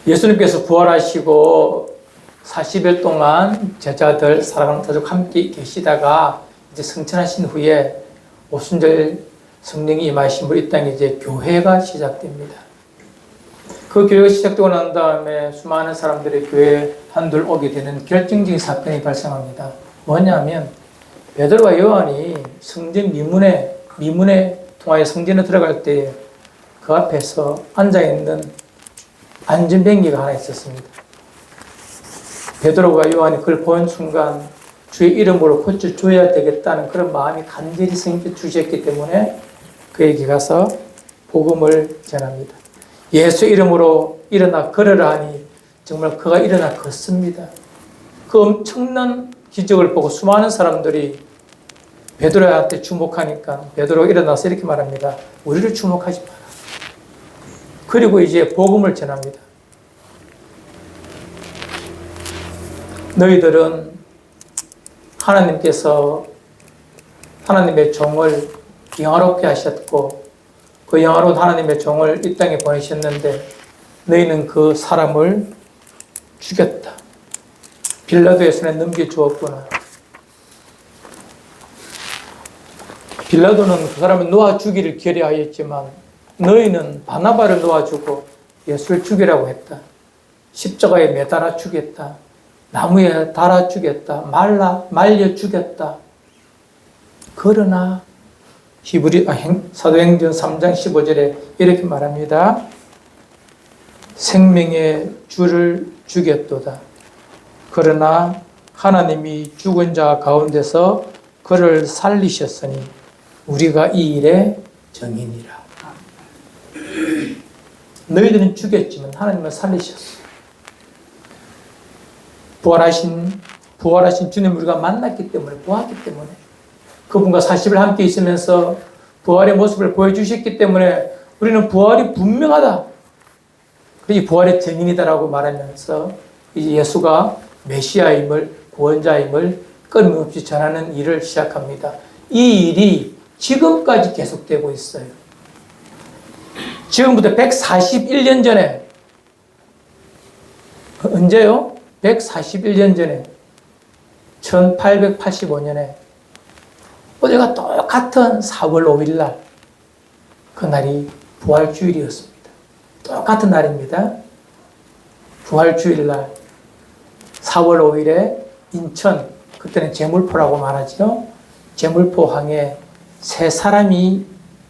예수님께서 부활하시고 40일 동안 제자들, 사랑하는 가족 함께 계시다가 이제 승천하신 후에 오순절 성령이 임하심으로 이 땅에 이제 교회가 시작됩니다. 그 교회가 시작되고 난 다음에 수많은 사람들이 교회에 한둘 오게 되는 결정적인 사건이 발생합니다. 뭐냐면 베드로와 요한이 성전 미문에 통하여 성전에 들어갈 때 그 앞에서 앉아있는 안전뱅이가 하나 있었습니다. 베드로가 요한이 그걸 본 순간 주의 이름으로 고쳐줘야 되겠다는 그런 마음이 간절히 생겨 주셨기 때문에 그에게 가서 복음을 전합니다. 예수 이름으로 일어나 걸으라 하니 정말 그가 일어나 걷습니다. 그 엄청난 기적을 보고 수많은 사람들이 베드로한테 주목하니까 베드로가 일어나서 이렇게 말합니다. 우리를 주목하지 마라. 그리고 이제 복음을 전합니다. 너희들은 하나님께서 하나님의 종을 영화롭게 하셨고 그 영화로운 하나님의 종을 이 땅에 보내셨는데 너희는 그 사람을 죽였다. 빌라도의 손에 넘겨주었구나. 빌라도는 그 사람을 놓아 주기를 결의하였지만 너희는 바나바를 놓아주고 예수를 죽이라고 했다. 십자가에 매달아 죽였다. 나무에 달아 죽였다. 말려 죽였다. 그러나 사도행전 3장 15절에 이렇게 말합니다. 생명의 주를 죽였도다. 그러나 하나님이 죽은 자 가운데서 그를 살리셨으니 우리가 이 일의 증인이라. 너희들은 죽였지만 하나님은 살리셨어. 부활하신 주님 우리가 만났기 때문에, 보았기 때문에, 그분과 40일 함께 있으면서 부활의 모습을 보여주셨기 때문에 우리는 부활이 분명하다. 이 부활의 증인이다라고 말하면서 이제 예수가 메시아임을, 구원자임을 끊임없이 전하는 일을 시작합니다. 이 일이 지금까지 계속되고 있어요. 지금부터 141년 전에, 언제요? 141년 전에 1885년에 어제가 똑같은 4월 5일 날 그날이 부활주일이었습니다. 똑같은 날입니다. 부활주일 날 4월 5일에 인천, 그때는 제물포라고 말하죠. 제물포항에 세 사람이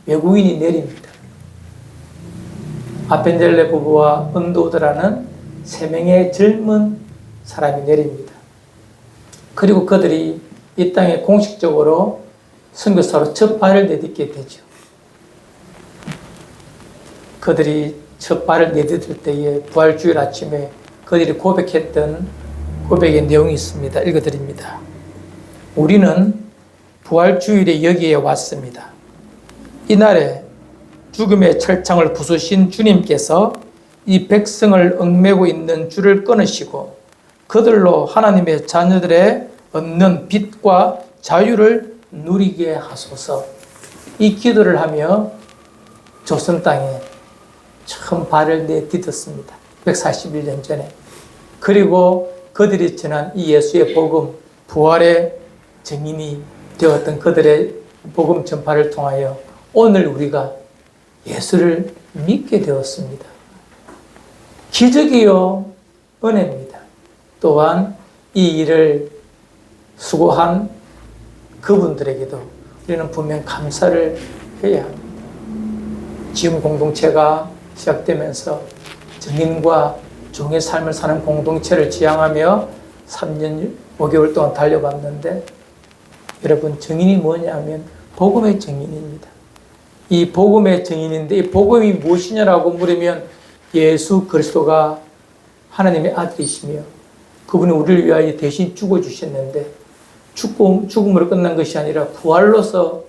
외국인이 내립니다. 아펜젤레 부부와 은도드라는 3명의 젊은 사람이 내립니다. 그리고 그들이 이 땅에 공식적으로 선교사로 첫 발을 내딛게 되죠. 그들이 첫 발을 내딛을 때에 부활주일 아침에 그들이 고백했던 고백의 내용이 있습니다. 읽어드립니다. 우리는 부활주일에 여기에 왔습니다. 이날에 죽음의 철창을 부수신 주님께서 이 백성을 얽매고 있는 줄을 끊으시고 그들로 하나님의 자녀들의 얻는 빛과 자유를 누리게 하소서. 이 기도를 하며 조선 땅에 처음 발을 내딛었습니다. 141년 전에. 그리고 그들이 전한 이 예수의 복음, 부활의 증인이 되었던 그들의 복음 전파를 통하여 오늘 우리가 예수를 믿게 되었습니다. 기적이요, 은혜입니다. 또한 이 일을 수고한 그분들에게도 우리는 분명 감사를 해야 합니다. 지금 공동체가 시작되면서 증인과 종의 삶을 사는 공동체를 지향하며 3년 5개월 동안 달려봤는데 여러분, 증인이 뭐냐면 복음의 증인입니다. 이 복음의 증인인데 이 복음이 무엇이냐라고 물으면 예수 그리스도가 하나님의 아들이시며 그분이 우리를 위하여 대신 죽어주셨는데 죽음으로 끝난 것이 아니라 부활로서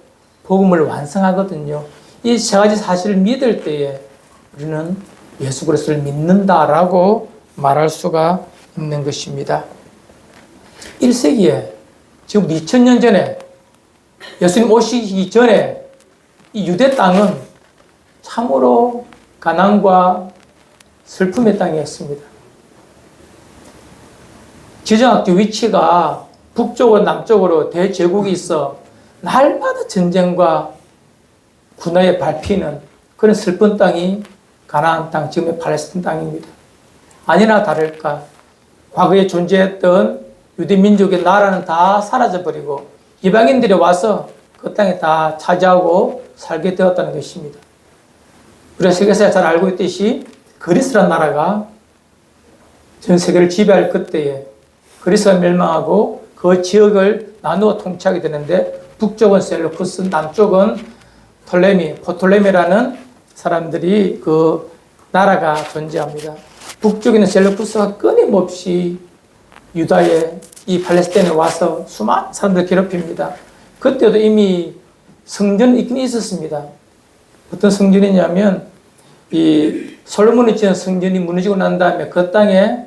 복음을 완성하거든요. 이 세 가지 사실을 믿을 때에 우리는 예수 그리스도를 믿는다라고 말할 수가 있는 것입니다. 1세기에 지금 2000년 전에 예수님 오시기 전에 이 유대 땅은 참으로 가난과 슬픔의 땅이었습니다. 지정학적 위치가 북쪽으로 남쪽으로 대제국이 있어 날마다 전쟁과 군화에 밟히는 그런 슬픈 땅이 가나안 땅, 지금의 팔레스틴 땅입니다. 아니나 다를까 과거에 존재했던 유대 민족의 나라는 다 사라져버리고 이방인들이 와서 그 땅에 다 차지하고 살게 되었다는 것입니다. 우리가 세계사에 잘 알고 있듯이 그리스라는 나라가 전 세계를 지배할 그때에 그리스가 멸망하고 그 지역을 나누어 통치하게 되는데 북쪽은 셀루쿠스, 남쪽은 포톨레미라는 사람들이 그 나라가 존재합니다. 북쪽에는 셀루쿠스가 끊임없이 유다에 이 팔레스타인에 와서 수많은 사람들을 괴롭힙니다. 그때도 이미 성전이 있긴 있었습니다. 어떤 성전이냐면 이 솔로몬이 지은 성전이 무너지고 난 다음에 그 땅에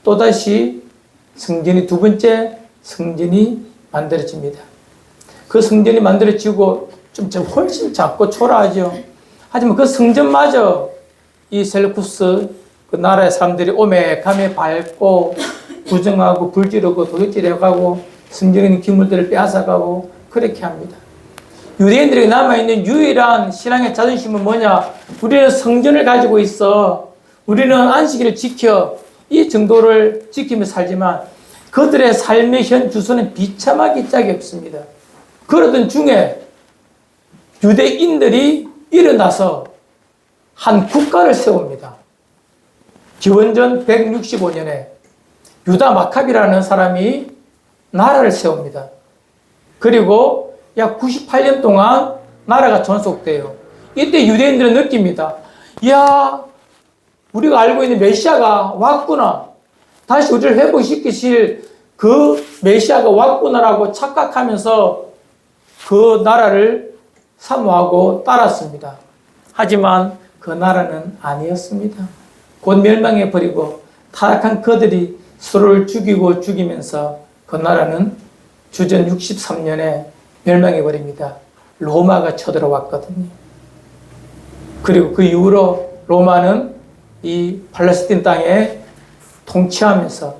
또다시 성전이 두 번째 성전이 만들어집니다. 그 성전이 만들어지고 좀 훨씬 작고 초라하죠. 하지만 그 성전마저 이 셀루쿠스 그 나라의 사람들이 오메감에 밟고 부정하고 불지르고 도둑질해가고 성전에 있는 기물들을 빼앗아가고 그렇게 합니다. 유대인들에게 남아있는 유일한 신앙의 자존심은 뭐냐? 우리는 성전을 가지고 있어. 우리는 안식일을 지켜. 이 정도를 지키며 살지만 그들의 삶의 현 주소는 비참하기 짝이 없습니다. 그러던 중에 유대인들이 일어나서 한 국가를 세웁니다. 기원전 165년에 유다 마카비라는 사람이 나라를 세웁니다. 그리고 약 98년 동안 나라가 존속돼요. 이때 유대인들은 느낍니다. 이야, 우리가 알고 있는 메시아가 왔구나. 다시 우리를 회복시키실 그 메시아가 왔구나라고 착각하면서 그 나라를 사모하고 따랐습니다. 하지만 그 나라는 아니었습니다. 곧 멸망해버리고 타락한 그들이 서로를 죽이고 죽이면서 그 나라는 주전 63년에 멸망해버립니다. 로마가 쳐들어왔거든요. 그리고 그 이후로 로마는 이 팔레스틴 땅에 통치하면서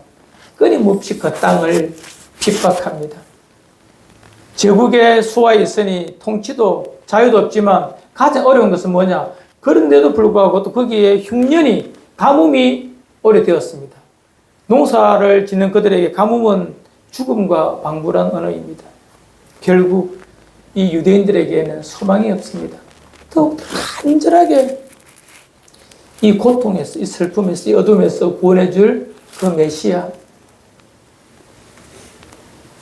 끊임없이 그 땅을 핍박합니다. 제국의 수하에 있으니 통치도 자유도 없지만 가장 어려운 것은 뭐냐? 그런데도 불구하고 또 거기에 흉년이, 가뭄이 오래되었습니다. 농사를 짓는 그들에게 가뭄은 죽음과 방불한 언어입니다. 결국 이 유대인들에게는 소망이 없습니다. 더욱 간절하게 이 고통에서, 이 슬픔에서, 이 어둠에서 구원해줄 그 메시아.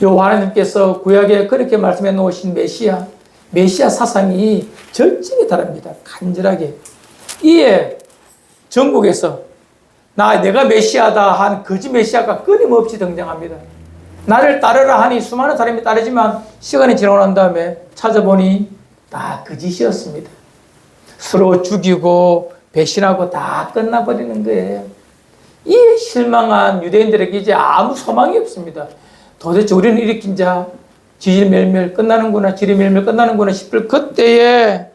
여호와 하나님께서 구약에 그렇게 말씀해 놓으신 메시아 사상이 절정에 달합니다. 간절하게. 이에 전국에서 내가 메시아다 한 거짓 메시아가 끊임없이 등장합니다. 나를 따르라 하니 수많은 사람이 따르지만 시간이 지나고 난 다음에 찾아보니 다 거짓이었습니다. 서로 죽이고 배신하고 다 끝나버리는 거예요. 이 실망한 유대인들에게 이제 아무 소망이 없습니다. 도대체 우리는 일으킨 자 지질멸멸 끝나는구나, 지리멸멸 끝나는구나 싶을 그때에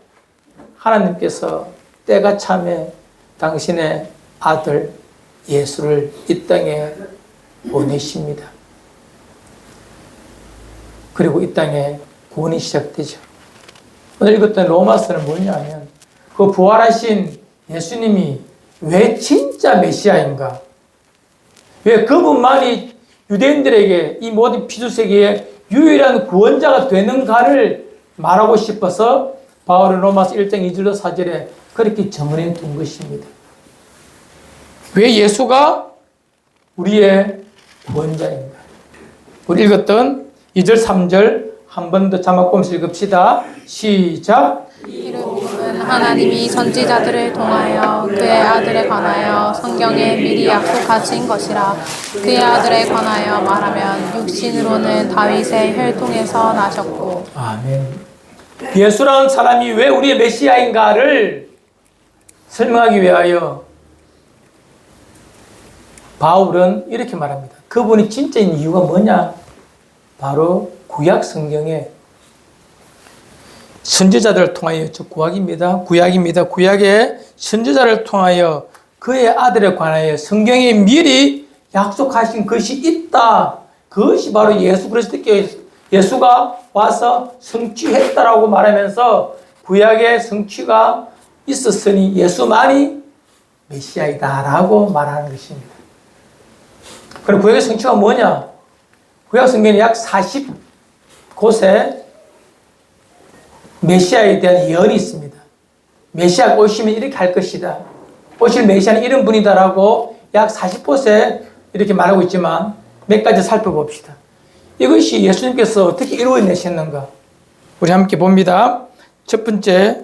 하나님께서 때가 참에 당신의 아들 예수를 이 땅에 보내십니다. 그리고 이 땅에 구원이 시작되죠. 오늘 읽었던 로마서는 뭐냐면 그 부활하신 예수님이 왜 진짜 메시아인가? 왜 그분만이 유대인들에게 이 모든 피조세계의 유일한 구원자가 되는가를 말하고 싶어서 바울은 로마서 1장 2절로 4절에 그렇게 정언해 둔 것입니다. 왜 예수가 우리의 구원자인가? 우리 읽었던 2절, 3절 한 번 더 자막 보면서 읽읍시다. 시작. 이름은 하나님이 선지자들을 통하여 그의 아들에 관하여 성경에 미리 약속하신 것이라. 그의 아들에 관하여 말하면 육신으로는 다윗의 혈통에서 나셨고. 아멘. 예수라는 사람이 왜 우리의 메시아인가를 설명하기 위하여 바울은 이렇게 말합니다. 그분이 진짜인 이유가 뭐냐? 바로 구약 성경에 선지자들을 통하여, 구약입니다. 구약의 선지자를 통하여 그의 아들에 관하여 성경에 미리 약속하신 것이 있다. 그것이 바로 예수 그리스도께 예수가 와서 성취했다라고 말하면서 구약의 성취가 있었으니 예수만이 메시아이다라고 말하는 것입니다. 그럼 구약의 성취가 뭐냐? 구약 성경에 약 40곳에 메시아에 대한 예언이 있습니다. 메시아가 오시면 이렇게 할 것이다. 오실 메시아는 이런 분이다라고 약 40곳에 이렇게 말하고 있지만 몇 가지 살펴봅시다. 이것이 예수님께서 어떻게 이루어내셨는가? 우리 함께 봅니다. 첫 번째,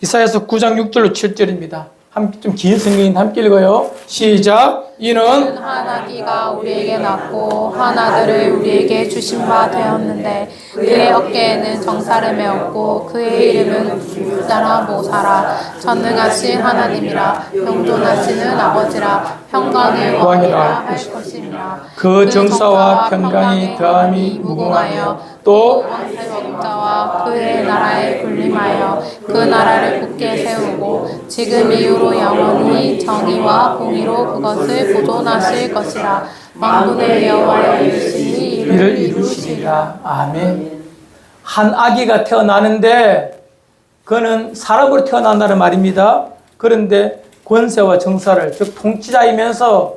이사야서 9장 6절로 7절입니다. 함께 좀 긴 성경인 함께 읽어요. 시작. 이는 한 아기가 우리에게 낳고 한 아들을 우리에게 주신 바 되었는데 그의 어깨에는 정사를 메었고 그의 이름은 불자라 모사라 전능하신 하나님이라 영존하시는 아버지라 평강의 왕이라 할 것입니다. 그 정사와 평강이 더함이 무궁하여 또 왕자와 그의 나라에 군림하여 그 나라를 굳게 세우고 지금 이후로 영원히 정의와 공의로 그것을 보존하실 것이라. 만군의 여호와의 이르시니 이를 이루시리라. 아멘. 한 아기가 태어나는데 그는 사람으로 태어난다는 말입니다. 그런데 권세와 정사를, 즉 통치자이면서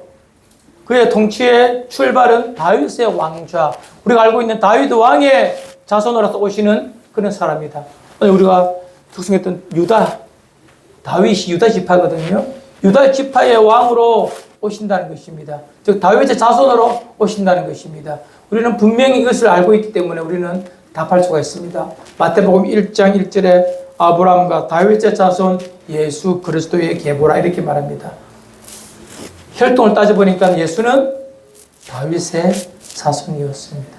그의 통치의 출발은 다윗의 왕좌, 우리가 알고 있는 다윗 왕의 자손으로서 오시는 그런 사람이다. 오늘 우리가 특성했던 유다, 다윗이 유다 지파거든요. 유다 지파의 왕으로 오신다는 것입니다. 즉 다윗의 자손으로 오신다는 것입니다. 우리는 분명히 이것을 알고 있기 때문에 우리는 답할 수가 있습니다. 마태복음 1장 1절에 아브라함과 다윗의 자손 예수 그리스도의 계보라 이렇게 말합니다. 혈통을 따져보니까 예수는 다윗의 자손이었습니다.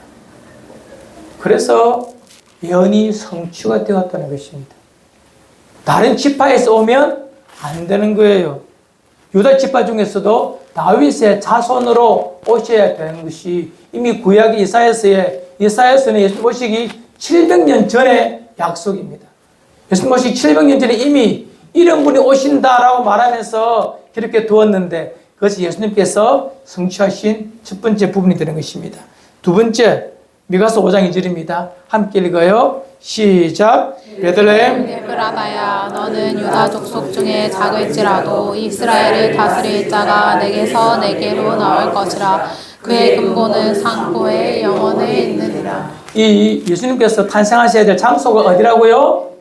그래서 예언이 성취가 되었다는 것입니다. 다른 지파에서 오면 안 되는 거예요. 유다 지파 중에서도 다윗의 자손으로 오셔야 되는 것이 이미 구약 이사야서는 예수님 오시기 700년 전의 약속입니다. 예수님 오시기 700년 전에 이미 이런 분이 오신다라고 말하면서 그렇게 두었는데 그것이 예수님께서 성취하신 첫 번째 부분이 되는 것입니다. 두 번째, 미가서 5장 2절입니다. 함께 읽어요. 시작. 베들레헴 에브라다야 너는 유다 족속 중에 작을지라도 이스라엘을 다스릴 자가 내게서 내게로 나올 것이라. 그의 근본은 상고의 영원에 있느니라. 이 예수님께서 탄생하셔야 될 장소가 어디라고요?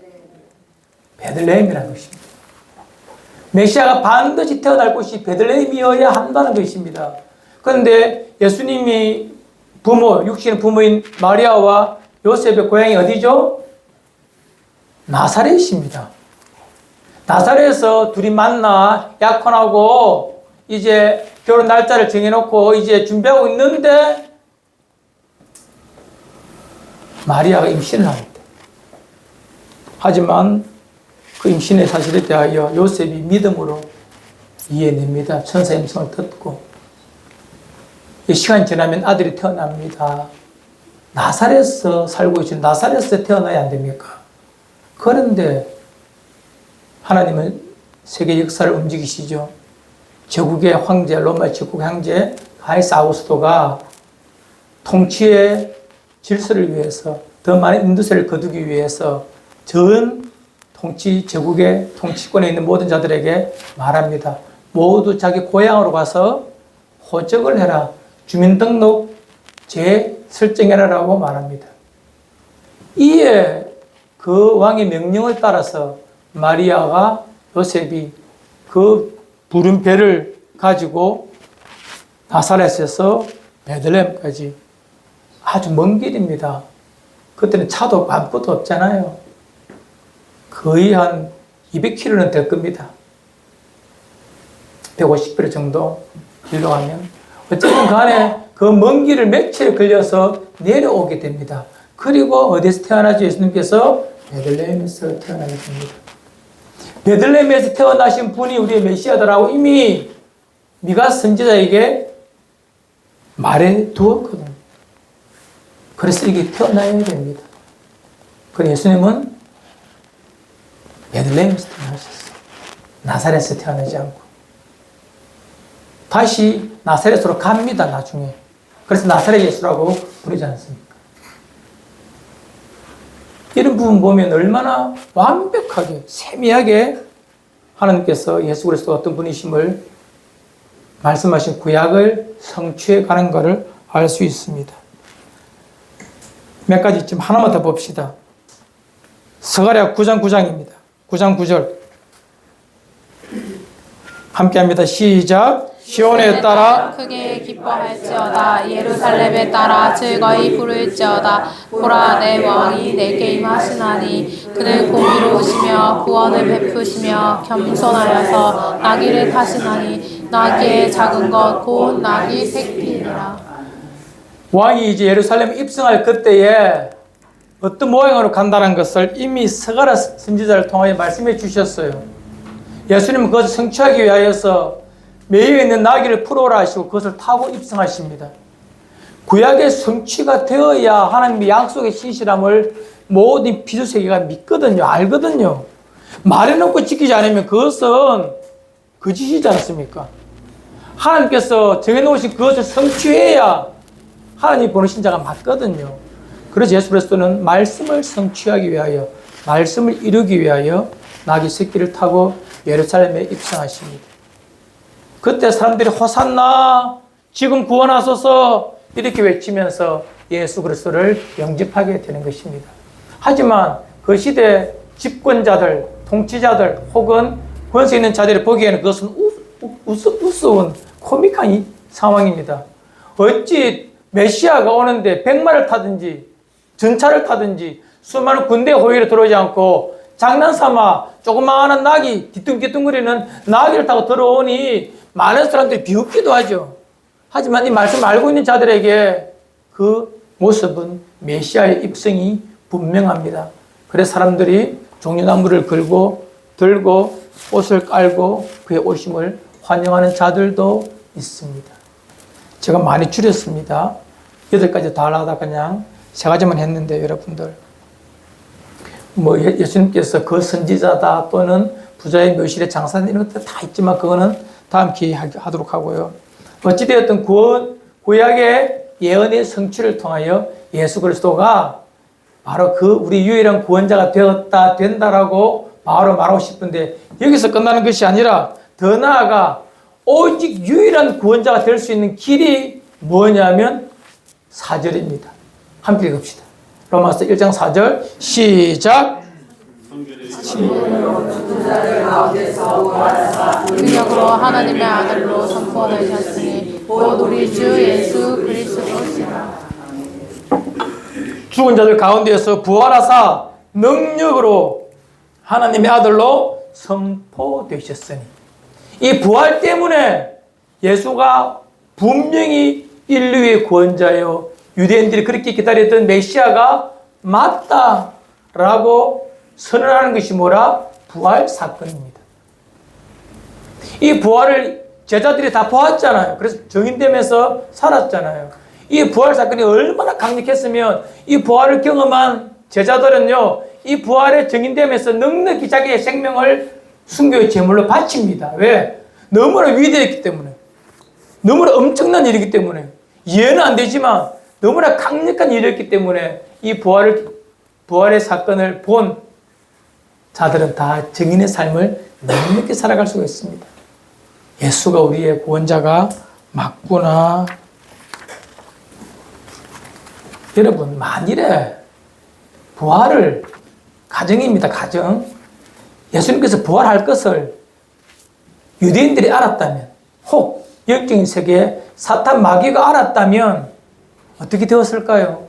베들레헴이라는 것입니다. 메시아가 반드시 태어날 곳이 베들레헴이어야 한다는 것입니다. 그런데 예수님이 육신의 부모인 마리아와 요셉의 고향이 어디죠? 나사렛입니다. 나사렛에서 둘이 만나 약혼하고 이제 결혼 날짜를 정해놓고 이제 준비하고 있는데 마리아가 임신을 합니다. 하지만 그 임신의 사실에 대하여 요셉이 믿음으로 이해냅니다. 천사 음성을 듣고 시간이 지나면 아들이 태어납니다. 나사렛에서 살고 계신 나사렛에서 태어나야 안 됩니까? 그런데 하나님은 세계 역사를 움직이시죠. 제국의 황제, 로마 제국 황제 가이사 아우구스토가 통치의 질서를 위해서 더 많은 인도세를 거두기 위해서 전 제국의 통치권에 있는 모든 자들에게 말합니다. 모두 자기 고향으로 가서 호적을 해라. 주민등록 재설정해라라고 말합니다. 이에 그 왕의 명령을 따라서 마리아가 요셉이 그 부른 배를 가지고 나사렛에서 베들레헴까지 아주 먼 길입니다. 그때는 차도 아무것도 없잖아요. 거의 한 200km는 될 겁니다. 150km 정도 길로 가면 어쨌든 간에 그 먼 길을 며칠 걸려서 내려오게 됩니다. 그리고 어디서 태어나죠? 예수님께서 베들레헴에서 태어나게 됩니다. 베들레헴에서 태어나신 분이 우리의 메시아더라고 이미 미가 선지자에게 말해 두었거든요. 그래서 이게 태어나야 됩니다. 그런데 예수님은 베들레헴에서 태어나셨어요. 나사렛에서 태어나지 않고. 다시 나사렛으로 갑니다, 나중에. 그래서 나사렛 예수라고 부르지 않습니까? 이런 부분 보면 얼마나 완벽하게, 세미하게 하나님께서 예수 그리스도가 어떤 분이심을 말씀하신 구약을 성취해 가는 것을 알 수 있습니다. 몇 가지 좀 하나만 더 봅시다. 스가랴 9장 9장입니다. 9장 9절. 함께 합니다. 시작. 시온에 따라 크게 기뻐할지어다. 예루살렘에 따라 즐거이 부를지어다. 보라, 내 왕이 내게 임하시나니 그는 공의로우시며 구원을 베푸시며 겸손하여서 나귀를 타시나니 나귀의 작은 것 곧 나귀 새끼니라. 왕이 이제 예루살렘에 입성할 그때에 어떤 모양으로 간다는 것을 이미 스가랴 선지자를 통하여 말씀해 주셨어요. 예수님은 그것을 성취하기 위하여서 매여 있는 나귀를 풀어오라 하시고 그것을 타고 입성하십니다. 구약의 성취가 되어야 하나님의 약속의 신실함을 모든 피두세계가 믿거든요. 알거든요. 말해놓고 지키지 않으면 그것은 거짓이지 않습니까? 하나님께서 정해놓으신 그것을 성취해야 하나님이 보내신 자가 맞거든요. 그래서 예수 그리스도는 말씀을 성취하기 위하여, 말씀을 이루기 위하여 나귀 새끼를 타고 예루살렘에 입성하십니다. 그때 사람들이 호산나, 지금 구원하소서 이렇게 외치면서 예수 그리스도를 영접하게 되는 것입니다. 하지만 그 시대 집권자들, 통치자들 혹은 권세 있는 자들이 보기에는 그것은 우스운 코믹한 상황입니다. 어찌 메시아가 오는데 백마를 타든지 전차를 타든지 수많은 군대 호위를 들어오지 않고 장난삼아 조그마한 나귀, 뒤뚱뒤뚱거리는 나귀를 타고 들어오니 많은 사람들이 비웃기도 하죠. 하지만 이 말씀을 알고 있는 자들에게 그 모습은 메시아의 입성이 분명합니다. 그래서 사람들이 종려나무를 들고 옷을 깔고 그의 오심을 환영하는 자들도 있습니다. 제가 많이 줄였습니다. 8가지 다 하려다 그냥 3가지만 했는데 여러분들 예수님께서 그 선지자다 또는 부자의 묘실에 장사는 이런 것들 다 있지만 그거는 다음 기회에 하도록 하고요. 어찌되었든 구약의 예언의 성취를 통하여 예수 그리스도가 바로 그 우리 유일한 구원자가 된다라고 바로 말하고 싶은데 여기서 끝나는 것이 아니라 더 나아가 오직 유일한 구원자가 될 수 있는 길이 뭐냐면 4절입니다. 함께 읽읍시다. 로마서 1장 4절 시작. 능력으로 하나님의 아들로 선포되셨으니 곧 우리 주 예수 그리스도시라. 죽은 자들 가운데에서 부활하사 능력으로 하나님의 아들로 선포되셨으니 이 부활 때문에 예수가 분명히 인류의 구원자요 유대인들이 그렇게 기다렸던 메시아가 맞다라고 선언하는 것이 뭐라? 부활 사건입니다. 이 부활을 제자들이 다 보았잖아요. 그래서 정인되면서 살았잖아요. 이 부활 사건이 얼마나 강력했으면 이 부활을 경험한 제자들은요, 이 부활에 정인되면서 넉넉히 자기의 생명을 순교의 제물로 바칩니다. 왜? 너무나 위대했기 때문에. 너무나 엄청난 일이기 때문에. 이해는 안 되지만 너무나 강력한 일이었기 때문에 이 부활의 사건을 본 자들은 다 정인의 삶을 넉넉히 살아갈 수가 있습니다. 예수가 우리의 구원자가 맞구나. 여러분, 만일에 부활을, 가정입니다, 가정. 예수님께서 부활할 것을 유대인들이 알았다면, 혹 영적인 세계에 사탄 마귀가 알았다면 어떻게 되었을까요?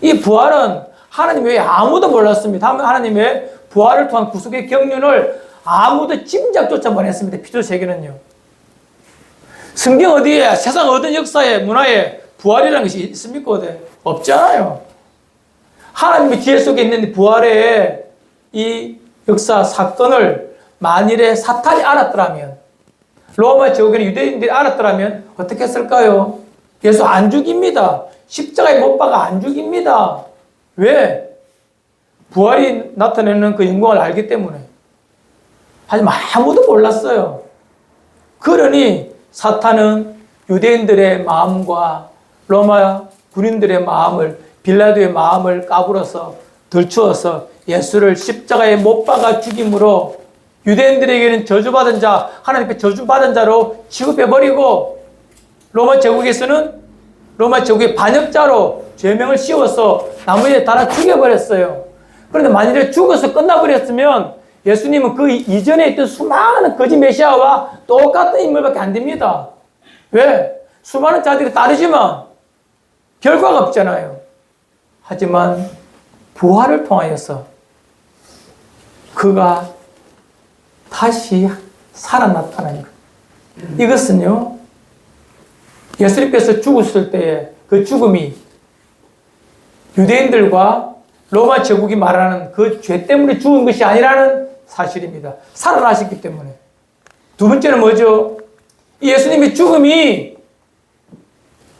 이 부활은 하나님 외에 아무도 몰랐습니다. 하나님의 부활을 통한 구속의 경륜을 아무도 짐작조차 못했습니다. 피조세계는요. 성경 어디에, 세상 어떤 역사에, 문화에 부활이라는 것이 있습니까? 없잖아요. 하나님의 지혜 속에 있는 부활의 이 역사 사건을 만일에 사탄이 알았더라면, 로마 제국의 유대인들이 알았더라면 어떻게 했을까요? 예수 안 죽입니다. 십자가에 못 박아 안 죽입니다. 왜? 부활이 나타내는 그 영광을 알기 때문에. 하지만 아무도 몰랐어요. 그러니 사탄은 유대인들의 마음과 로마 군인들의 마음을, 빌라도의 마음을 까불어서 들추어서 예수를 십자가에 못 박아 죽임으로 유대인들에게는 저주받은 자, 하나님께 저주받은 자로 취급해버리고 로마 제국의 반역자로 죄명을 씌워서 나무에 달아 죽여버렸어요. 그런데 만일에 죽어서 끝나버렸으면 예수님은 그 이전에 있던 수많은 거짓 메시아와 똑같은 인물밖에 안 됩니다. 왜? 수많은 자들이 따르지만 결과가 없잖아요. 하지만 부활을 통하여서 그가 다시 살아났다는 것. 이것은요, 예수님께서 죽었을 때의 그 죽음이 유대인들과 로마 제국이 말하는 그 죄 때문에 죽은 것이 아니라는 사실입니다. 살아나셨기 때문에. 두 번째는 뭐죠? 이 예수님의 죽음이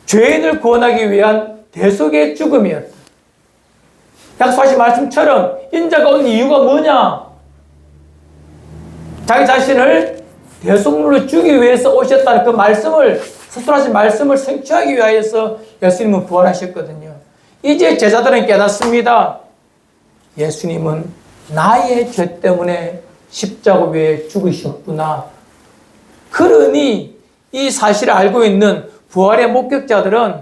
죄인을 구원하기 위한 대속의 죽음이었다. 약속하신 말씀처럼 인자가 온 이유가 뭐냐? 자기 자신을 대속물로 주기 위해서 오셨다는 그 말씀을, 스스로 하신 말씀을 성취하기 위하여서 예수님은 부활하셨거든요. 이제 제자들은 깨닫습니다. 예수님은 나의 죄 때문에 십자가 위에 죽으셨구나. 그러니 이 사실을 알고 있는 부활의 목격자들은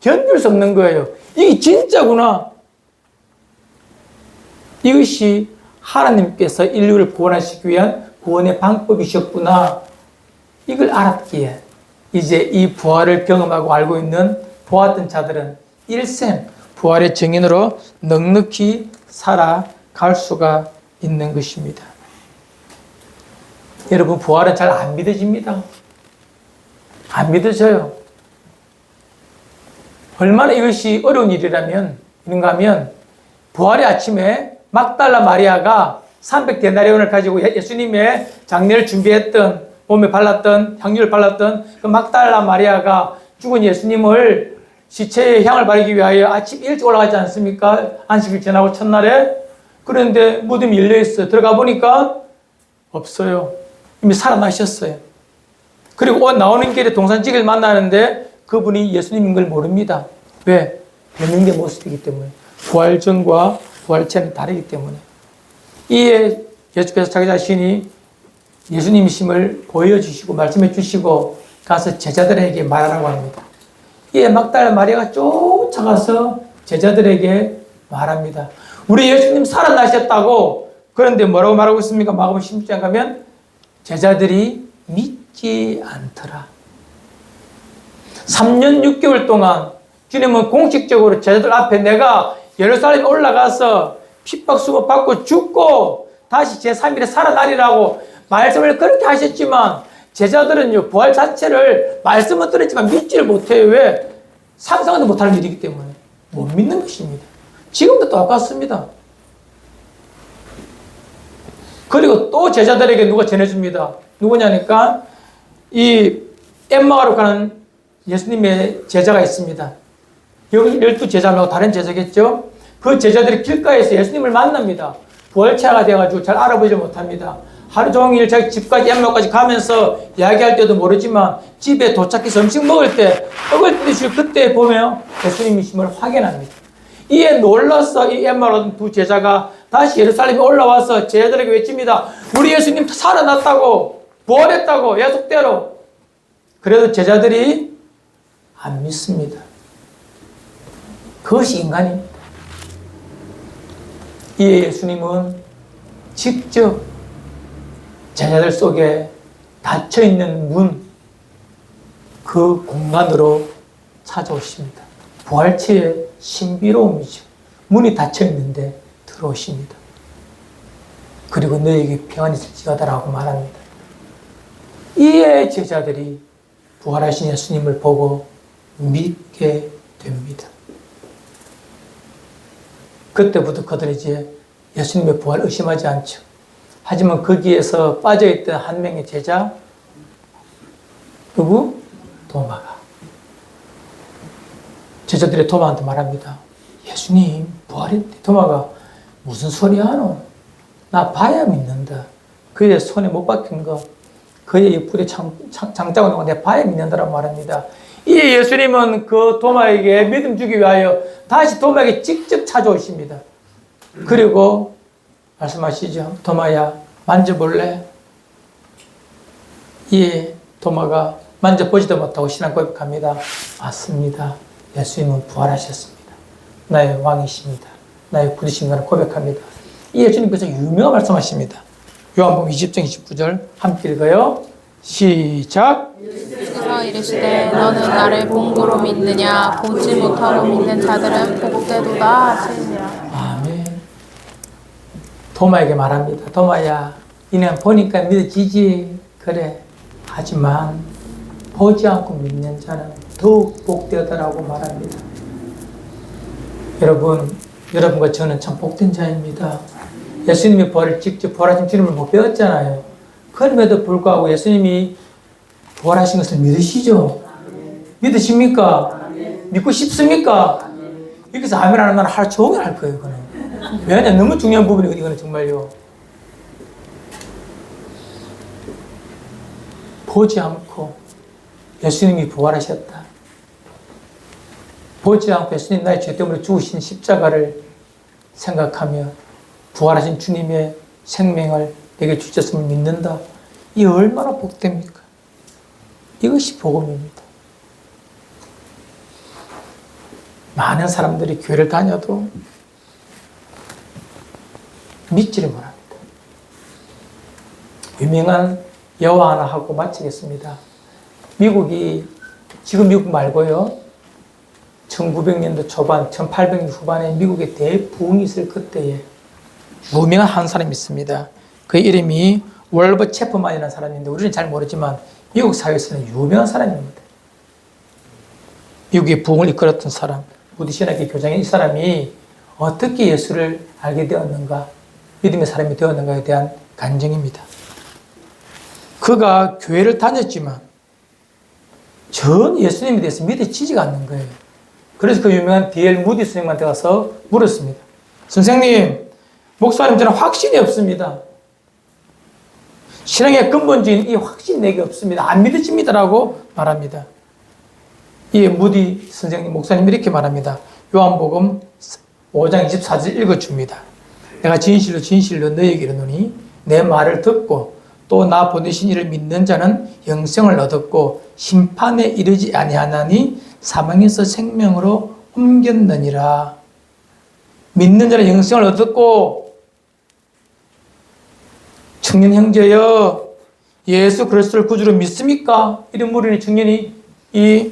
견딜 수 없는 거예요. 이게 진짜구나. 이것이 하나님께서 인류를 구원하시기 위한 구원의 방법이셨구나. 이걸 알았기에 이제 이 부활을 경험하고 알고 있는 보았던 자들은 일생 부활의 증인으로 넉넉히 살아갈 수가 있는 것입니다. 여러분, 부활은 잘 안 믿어집니다. 안 믿어져요. 얼마나 이것이 어려운 일이라면, 이런가 하면, 부활의 아침에 막달라 마리아가 300데나리온을 가지고 예수님의 장례를 준비했던, 몸에 발랐던, 향유를 발랐던 그 막달라 마리아가 죽은 예수님을 시체에 향을 바르기 위하여 아침 일찍 올라가지 않습니까? 안식일 지나고 첫날에. 그런데 무덤이 열려있어요. 들어가 보니까 없어요. 이미 살아나셨어요. 그리고 나오는 길에 동산직을 만나는데 그분이 예수님인 걸 모릅니다. 왜? 변형된 모습이기 때문에. 부활 전과 부활체는 다르기 때문에. 이에 예수께서 자기 자신이 예수님이심을 보여주시고 말씀해 주시고 가서 제자들에게 말하라고 합니다. 이에 막달라 마리아가 쫓아가서 제자들에게 말합니다. 우리 예수님 살아나셨다고. 그런데 뭐라고 말하고 있습니까? 마가복음 16장 가면 제자들이 믿지 않더라. 3년 6개월 동안 주님은 공식적으로 제자들 앞에 내가 예루살렘에 올라가서 핍박수고 받고 죽고 다시 제3일에 살아나리라고 말씀을 그렇게 하셨지만 제자들은요, 부활 자체를 말씀은 들었지만 믿지를 못해요. 왜? 상상도 못하는 일이기 때문에. 못 믿는 것입니다. 지금도 똑같습니다. 그리고 또 제자들에게 누가 전해줍니다. 누구냐니까 이 엠마가로 가는 예수님의 제자가 있습니다. 여기 12제자 말고 다른 제자겠죠? 그 제자들이 길가에서 예수님을 만납니다. 부활체가 돼가지고 잘 알아보지 못합니다. 하루 종일 자기 집까지 엠마까지 가면서 이야기할 때도 모르지만 집에 도착해서 음식 먹을 때 떡을 뜯으실 그때 보면 예수님이심을 확인합니다. 이에 놀라서 이 엠마로 두 제자가 다시 예루살렘에 올라와서 제자들에게 외칩니다. 우리 예수님 살아났다고, 부활했다고, 약속대로. 그래도 제자들이 안 믿습니다. 그것이 인간입니다. 이에 예수님은 직접 제자들 속에 닫혀있는 문, 그 공간으로 찾아오십니다. 부활체의 신비로움이죠. 문이 닫혀있는데 들어오십니다. 그리고 너에게 평안이 있을지어다라고 말합니다. 이에 제자들이 부활하신 예수님을 보고 믿게 됩니다. 그때부터 그들은 이제 예수님의 부활을 의심하지 않죠. 하지만 거기에서 빠져있던 한 명의 제자, 누구? 도마가. 제자들이 도마한테 말합니다. 예수님 부활했대. 도마가 무슨 소리 하노? 나 봐야 믿는다. 그의 손에 못 박힌 거 그의 옆구리에 장자가 놓고 내 발에 믿는다라고 말합니다. 이 예수님은 그 도마에게 믿음 주기 위하여 다시 도마에게 직접 찾아오십니다. 그리고 말씀하시죠. 도마야, 만져볼래? 이 도마가 만져보지도 못하고 신앙 고백합니다. 맞습니다. 예수님은 부활하셨습니다. 나의 왕이십니다. 나의 구주신가를 고백합니다. 이 예수님께서 유명한 말씀하십니다. 요한복음 20장 29절 함께 읽어요. 시작. 주께서 이르시되 너는 나를 본고로 믿느냐 보지 못하고 믿는 자들은 복되도다 하시니라. 아멘. 도마에게 말합니다. 도마야, 이는 보니까 믿어지지. 그래. 하지만 보지 않고 믿는 자는 더욱 복되다라고 말합니다. 여러분과 저는 참 복된 자입니다. 예수님이 부활을 직접 부활하신 주님을 못 배웠잖아요. 그럼에도 불구하고 예수님이 부활하신 것을 믿으시죠? 믿으십니까? 믿고 싶습니까? 여기서 아멘 안 하면 하루 종일 할 거예요, 이거는. 왜냐면 너무 중요한 부분이거든요, 이거는 정말요. 보지 않고 예수님이 부활하셨다. 보지 않고 예수님 나의 죄 때문에 죽으신 십자가를 생각하며 부활하신 주님의 생명을 내게 주셨음을 믿는다. 이 얼마나 복됩니까? 이것이 복음입니다. 많은 사람들이 교회를 다녀도 믿지를 못합니다. 유명한 예화 하나 하고 마치겠습니다. 지금 미국 말고요. 1900년도 초반, 1800년 후반에 미국에 대부흥이 있을 그때에 유명한 한 사람이 있습니다. 그 이름이 월버 체퍼만이라는 사람인데 우리는 잘 모르지만 미국 사회에서는 유명한 사람입니다. 미국의 부흥을 이끌었던 사람, 무디 신학의 교장인 이 사람이 어떻게 예수를 알게 되었는가, 믿음의 사람이 되었는가에 대한 간증입니다. 그가 교회를 다녔지만 전 예수님에 대해서 믿어지지가 않는 거예요. 그래서 그 유명한 D.L. 무디 선생님한테 가서 물었습니다. 선생님, 목사님 저는 확신이 없습니다. 신앙의 근본적인 이 확신 내게 없습니다. 안 믿어집니다라고 말합니다. 이 무디 선생님, 목사님 이렇게 말합니다. 요한복음 5장 24절 읽어줍니다. 내가 진실로 진실로 너에게 이르노니 내 말을 듣고 또 나 보내신 이를 믿는 자는 영생을 얻었고 심판에 이르지 아니하나니 사망에서 생명으로 옮겼느니라. 믿는 자는 영생을 얻었고, 청년 형제여 예수 그리스도를 구주로 믿습니까? 이런 물으니 청년이 이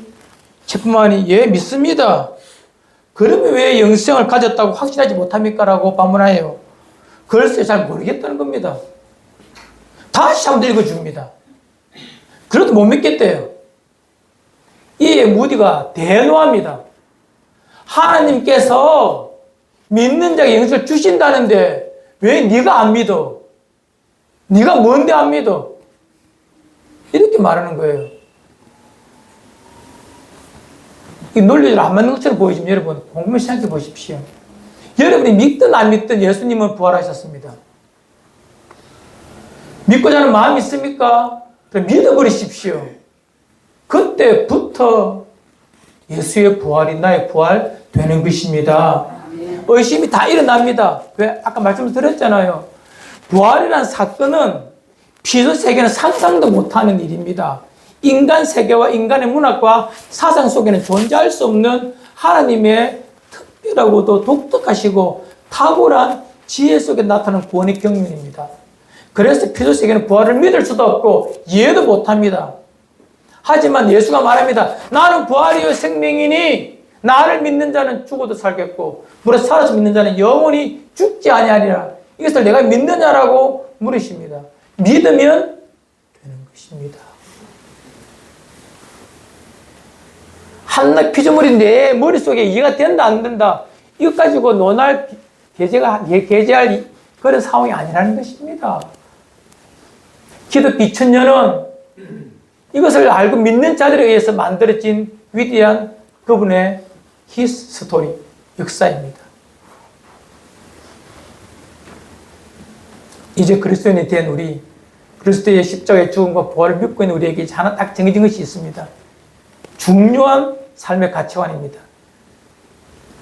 체프만이 예 믿습니다. 그러면 왜 영생을 가졌다고 확신하지 못합니까? 라고 반문해요. 글쎄 잘 모르겠다는 겁니다. 다시 한번 읽어줍니다. 그래도 못 믿겠대요. 이에 무디가 대노합니다. 하나님께서 믿는 자에게 영생을 주신다는데 왜 네가 안 믿어? 네가 뭔데 안 믿어? 이렇게 말하는 거예요. 이 논리를 안 맞는 것처럼 보이지만 여러분 곰곰이 생각해 보십시오. 여러분이 믿든 안 믿든 예수님은 부활하셨습니다. 믿고자 하는 마음이 있습니까? 그럼 믿어버리십시오. 그때부터 예수의 부활이 나의 부활 되는 것입니다. 의심이 다 일어납니다. 왜? 아까 말씀을 드렸잖아요. 부활이라는 사건은 피조 세계는 상상도 못하는 일입니다. 인간 세계와 인간의 문학과 사상 속에는 존재할 수 없는 하나님의 특별하고도 독특하시고 탁월한 지혜 속에 나타나는 구원의 경륜입니다. 그래서 피조 세계는 부활을 믿을 수도 없고 이해도 못합니다. 하지만 예수가 말합니다. 나는 부활이요 생명이니 나를 믿는 자는 죽어도 살겠고 물에 살아서 믿는 자는 영원히 죽지 아니하리라. 이것을 내가 믿느냐라고 물으십니다. 믿으면 되는 것입니다. 한낱 피조물이 내 머릿속에 이해가 된다 안 된다 이것 가지고 논할 게재할 그런 상황이 아니라는 것입니다. 기독 2000년은 이것을 알고 믿는 자들에 의해서 만들어진 위대한 그분의 히스토리, 역사입니다. 이제 그리스도인이 된 우리 그리스도의 십자가의 죽음과 부활을 믿고 있는 우리에게 이제 하나 딱 정해진 것이 있습니다. 중요한 삶의 가치관입니다.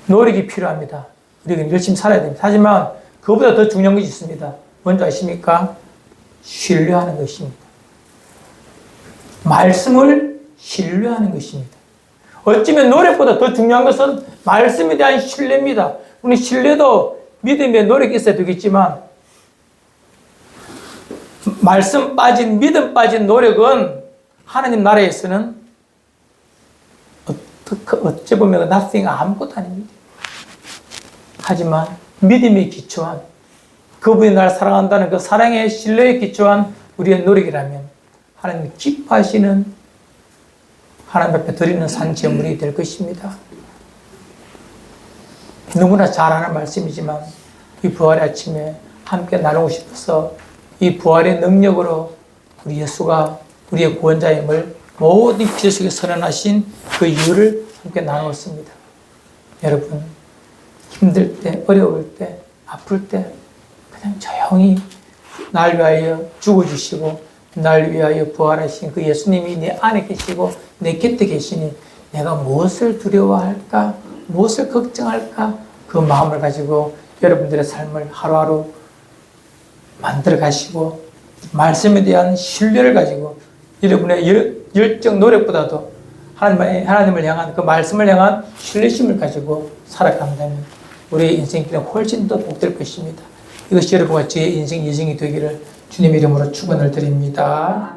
노력이 필요합니다. 우리가 열심히 살아야 됩니다. 하지만 그보다 더 중요한 것이 있습니다. 뭔지 아십니까? 신뢰하는 것입니다. 말씀을 신뢰하는 것입니다. 어쩌면 노력보다 더 중요한 것은 말씀에 대한 신뢰입니다. 우리 신뢰도 믿음에 노력이 있어야 되겠지만 말씀 빠진, 믿음 빠진 노력은 하나님 나라에서는 어찌 보면 nothing, 아무것도 아닙니다. 하지만 믿음에 기초한, 그분이 나를 사랑한다는 그 사랑의 신뢰에 기초한 우리의 노력이라면 하나님이 기뻐하시는, 하나님 앞에 드리는 산제물이 될 것입니다. 너무나 잘 아는 말씀이지만 이 부활의 아침에 함께 나누고 싶어서 이 부활의 능력으로 우리 예수가 우리의 구원자임을 모든 기도 속에 선언하신 그 이유를 함께 나누었습니다. 여러분, 힘들 때, 어려울 때, 아플 때 그냥 조용히 날 위하여 죽어주시고 날 위하여 부활하신 그 예수님이 내 안에 계시고 내 곁에 계시니 내가 무엇을 두려워할까, 무엇을 걱정할까, 그 마음을 가지고 여러분들의 삶을 하루하루 만들어 가시고 말씀에 대한 신뢰를 가지고 여러분의 열정 노력보다도 하나님을 향한 그 말씀을 향한 신뢰심을 가지고 살아간다면 우리의 인생길은 훨씬 더 복될 것입니다. 이것이 여러분과 저의 인생 예정이 되기를 주님의 이름으로 축원을 드립니다.